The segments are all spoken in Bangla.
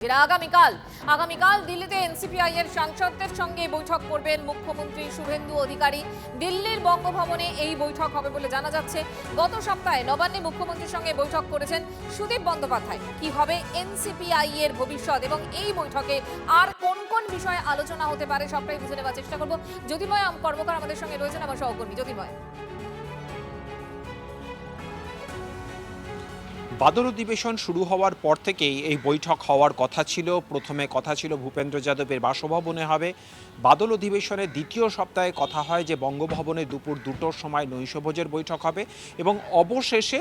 আগামীকাল দিল্লিতে এনসিপিআই এর সাংসদদের সঙ্গে বৈঠক করবেন মুখ্যমন্ত্রী শুভেন্দু অধিকারী। দিল্লির বঙ্গভবনে এই বৈঠক হবে বলে জানা যাচ্ছে। গত সপ্তাহে নবান্নে মুখ্যমন্ত্রীর সঙ্গে বৈঠক করেছেন সুদীপ বন্দ্যোপাধ্যায়। কি হবে এনসিপিআই এর ভবিষ্যৎ এবং এই বৈঠকে আর কোন কোন বিষয়ে আলোচনা হতে পারে সবটাই বুঝে নেওয়ার চেষ্টা করব। জ্যোতির্ময় কর্মকার আমাদের সঙ্গে রয়েছেন, আমার সহকর্মী। জ্যোতির্ময়, বাদল অধিবেশন শুরু হওয়ার পর থেকেই এই বৈঠক হওয়ার কথা ছিল। প্রথমে কথা ছিল ভূপেন্দ্র যাদবের বাসভবনে হবে। বাদল অধিবেশনের দ্বিতীয় সপ্তাহে কথা হয় যে বঙ্গভবনে দুপুর 2টোর সময় নৈশভোজের বৈঠক হবে এবং অবশেষে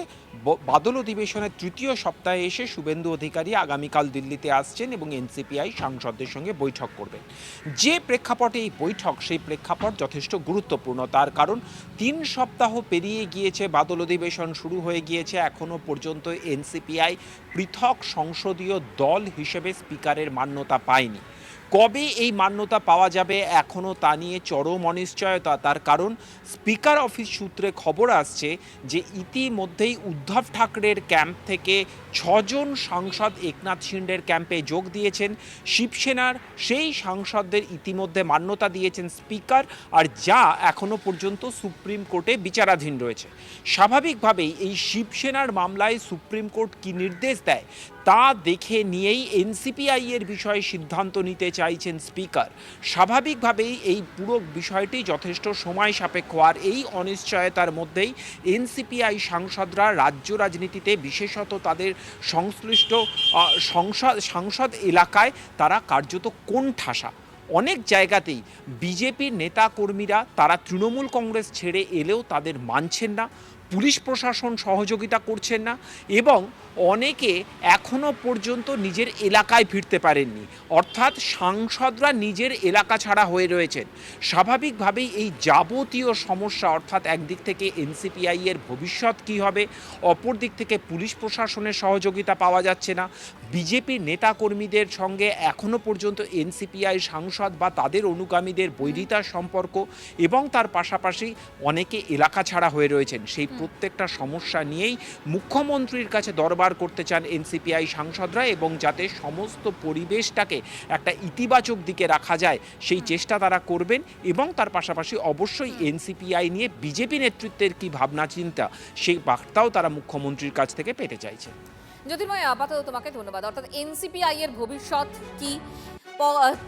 বাদল অধিবেশনের তৃতীয় সপ্তাহে এসে শুভেন্দু অধিকারী আগামীকাল দিল্লিতে আসছেন এবং এনসিপিআই সাংসদদের সঙ্গে বৈঠক করবেন। যে প্রেক্ষাপটে এই বৈঠক, সেই প্রেক্ষাপট যথেষ্ট গুরুত্বপূর্ণ। তার কারণ 3 সপ্তাহ পেরিয়ে গিয়েছে, বাদল অধিবেশন শুরু হয়ে গিয়েছে, এখনও পর্যন্ত এনসিপিআই পৃথক সংসদীয় দল হিসেবে স্পিকারের মান্যতা পায়নি। কবে এই মান্যতা পাওয়া যাবে এখনও তা নিয়ে চরম অনিশ্চয়তা। তার কারণ স্পিকার অফিস সূত্রে খবর আসছে যে ইতিমধ্যেই উদ্ধব ঠাকরের ক্যাম্প থেকে 6 জন সাংসদ একনাথ শিন্ডের ক্যাম্পে যোগ দিয়েছেন। শিবসেনার সেই সাংসদদের ইতিমধ্যে মান্যতা দিয়েছেন স্পিকার, আর যা এখনও পর্যন্ত সুপ্রিম কোর্টে বিচারাধীন রয়েছে। স্বাভাবিকভাবেই এই শিবসেনার মামলায় সুপ্রিম কোর্ট কী নির্দেশ দেয় তা দেখে নিয়েই এনসিপিআই এর বিষয়ে সিদ্ধান্ত নিতে চাইছেন স্পিকার। স্বাভাবিকভাবেই এই পুরো বিষয়টি যথেষ্ট সময় সাপেক্ষ, আর এই অনিশ্চয়তার মধ্যেই এনসিপিআই সাংসদরা রাজ্য রাজনীতিতে, বিশেষত তাদের সংশ্লিষ্ট সংসদ এলাকায় তারা কার্যত কোণঠাসা। অনেক জায়গাতেই বিজেপির নেতাকর্মীরা তারা তৃণমূল কংগ্রেস ছেড়ে এলেও তাদের মানছেন না, পুলিশ প্রশাসন সহযোগিতা করছেন না এবং অনেকে এখনও পর্যন্ত নিজের এলাকায় ফিরতে পারেননি। অর্থাৎ সাংসদরা নিজের এলাকা ছাড়া হয়ে রয়েছেন। স্বাভাবিকভাবেই এই যাবতীয় সমস্যা, অর্থাৎ একদিক থেকে এনসিপিআই এর ভবিষ্যৎ কী হবে, অপর দিক থেকে পুলিশ প্রশাসনের সহযোগিতা পাওয়া যাচ্ছে না, বিজেপির নেতাকর্মীদের সঙ্গে এখনও পর্যন্ত এনসিপিআই সাংসদ বা তাদের অনুগামীদের বৈরিতার সম্পর্ক এবং তার পাশাপাশি অনেকে এলাকা ছাড়া হয়ে রয়েছেন, সেই প্রত্যেকটা সমস্যা নিয়েই মুখ্যমন্ত্রীর কাছে দরবার করতে চান এনসিপিআই সাংসদরা এবং যাতে সমস্ত পরিবেশটাকে একটা ইতিবাচক দিকে রাখা যায় সেই চেষ্টা তারা করবেন। এবং তার পাশাপাশি অবশ্যই এনসিপিআই নিয়ে বিজেপি নেতৃত্বের কি ভাবনা চিন্তা, সেই বার্তাও তারা মুখ্যমন্ত্রীর কাছ থেকে পেতে চাইছে। জ্যোতির্ময়, আপাতত তোমাকে ধন্যবাদ। অর্থাৎ এনসিপিআই এর ভবিষ্যৎ কি,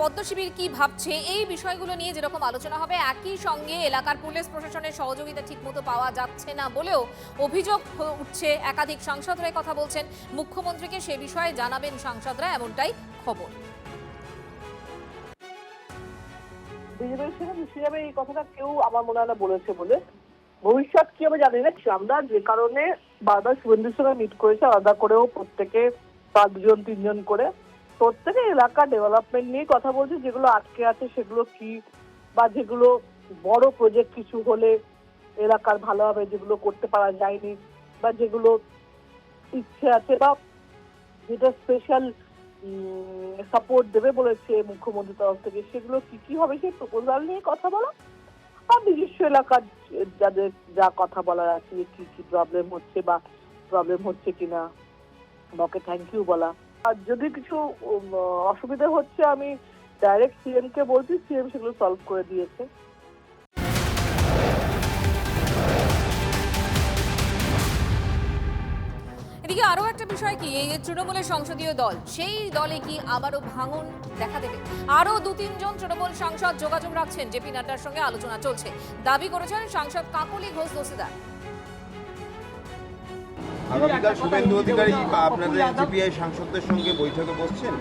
পদ্মশিবির কি ভাবছে, এই বিষয়গুলো নিয়ে যেরকম আলোচনা হবে, একই সঙ্গে এলাকার পুলিশ প্রশাসনের সহযোগিতা ঠিকমতো পাওয়া যাচ্ছে না বলেও অভিযোগ উঠছে। একাধিক সাংসদরা কথা বলছেন, মুখ্যমন্ত্রীকে সে বিষয়ে জানাবেন সাংসদরা, এমনটাই খবর। হিসেবে এই কথাটা কেউ আমার মনে হয় বলেছে বলে, ভবিষ্যৎ কি হবে জানি না। আমরা যে কারণে বারবার শুভেন্দুর সঙ্গে মিট করেছে, আলাদা করেও প্রত্যেকে 5-3 করে প্রত্যেকে এলাকা ডেভেলপমেন্ট নিয়ে কথা বলছে, যেগুলো আটকে আছে সেগুলো কি, বা যেগুলো বড় প্রজেক্ট কিছু হলে এলাকার ভালো হবে, যেগুলো করতে পারা যায়নি, বা যেগুলো ইচ্ছে আছে, বা যেটা স্পেশাল সাপোর্ট দেবে বলেছে মুখ্যমন্ত্রীর তরফ থেকে, সেগুলো কি কি হবে সেই প্রপোজাল নিয়ে কথা বলা। আর নিজস্ব এলাকার যাদের যা কথা বলার আছে, কি কি প্রবলেম হচ্ছে বা প্রবলেম হচ্ছে কিনা, ওকে থ্যাংক ইউ বলা। আর যদি কিছু অসুবিধা হচ্ছে আমি ডাইরেক্ট সিএম কে বলছি, সিএম সেগুলো সলভ করে দিয়েছে। এদিকে আরো একটা বিষয় কি, এই যে তৃণমূলের সংসদীয় দল, সেই দলে কি আবারও ভাঙন দেখা দেবে? আরো 2-3 জন তৃণমূল সাংসদ যোগাযোগ রাখছেন, জেপি নাড্ডার সঙ্গে আলোচনা চলছে, দাবি করেছেন সাংসদ কাকলি ঘোষ দস্তিদার। আগামীকাল শুভেন্দু অধিকারী আপনাদের এনসিপিআই সাংসদদের সঙ্গে বৈঠকে বসছেন।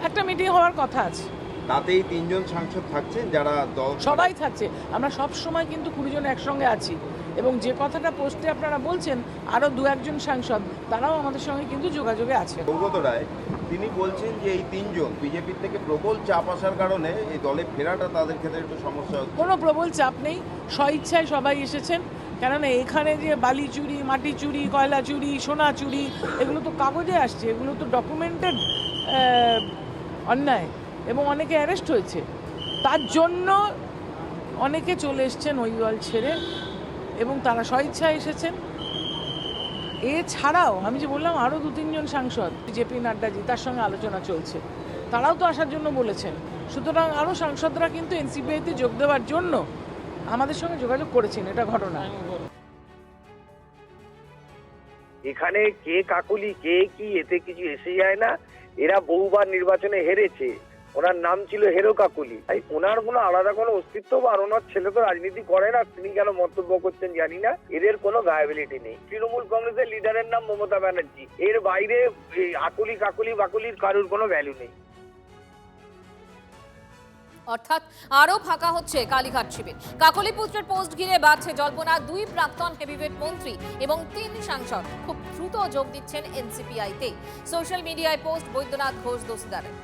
একটা মিটিং হওয়ার কথা আছে, তাতেই 3 জন সাংসদ থাকছেন, যারা দল সবাই থাকছে। আমরা সব সময় কিন্তু 20 জন একসঙ্গে আছি এবং যে কথাটা পোস্টে আপনারা বলছেন আরো 2-1 জন সাংসদ, তারাও আমাদের সঙ্গে কিন্তু যোগাযোগে আছে। সৌগত রায় তিনি বলছেন যে এই 3 জন বিজেপির থেকে প্রবল চাপ আসার কারণে এই দলে ফেরাটা তাদের ক্ষেত্রে একটু সমস্যা হচ্ছে। কোনো প্রবল চাপ নেই, স্বইচ্ছায় সবাই এসেছেন। কেননা এখানে যে বালি চুরি, মাটি চুরি, কয়লা চুরি, সোনা চুরি, এগুলো তো কাগজে আসছে, এগুলো তো ডকুমেন্টেড অন্যায় এবং অনেকে অ্যারেস্ট হয়েছে। তার জন্য অনেকে চলে এসছেন ওই দল ছেড়ে এবং তারা স্বইচ্ছায় এসেছেন। এছাড়াও আমি যে বললাম আরও 2-3 জন সাংসদ, জেপি নাড্ডাজি, তার সঙ্গে আলোচনা চলছে, তারাও তো আসার জন্য বলেছেন। সুতরাং আরও সাংসদরা কিন্তু এনসিপিআইতে যোগ দেওয়ার জন্য আমাদের সঙ্গে যোগাযোগ করেছেন, এটা ঘটনা। এখানে কে কাকুলি কে কি এতে কিছু এসে যায় না। এরা বহুবার নির্বাচনে হেরেছে, ওনার নাম ছিল হেরো কাকুলি। তাই ওনার কোনো আলাদা কোনো অস্তিত্ব বা ওনার ছেলে তো রাজনীতি করে না, তিনি কেন মন্তব্য করছেন জানি না। এদের কোনো ভায়াবিলিটি নেই। তৃণমূল কংগ্রেসের লিডারের নাম মমতা ব্যানার্জি, এর বাইরে আকুলি কাকুলি বাকুলির কারুর কোনো ভ্যালু নেই। অর্থাৎ আরও ফাঁকা হচ্ছে কালীঘাট শিবির। কাকলিপুত্রের পোস্ট ঘিরে বাড়ছে জল্পনা। 2 প্রাক্তন হেভিওয়েট মন্ত্রী এবং 3 সাংসদ খুব দ্রুত যোগ দিচ্ছেন এনসিপিআইতে। সোশ্যাল মিডিয়ায় পোস্ট বৈদ্যনাথ ঘোষ দোসিদারের।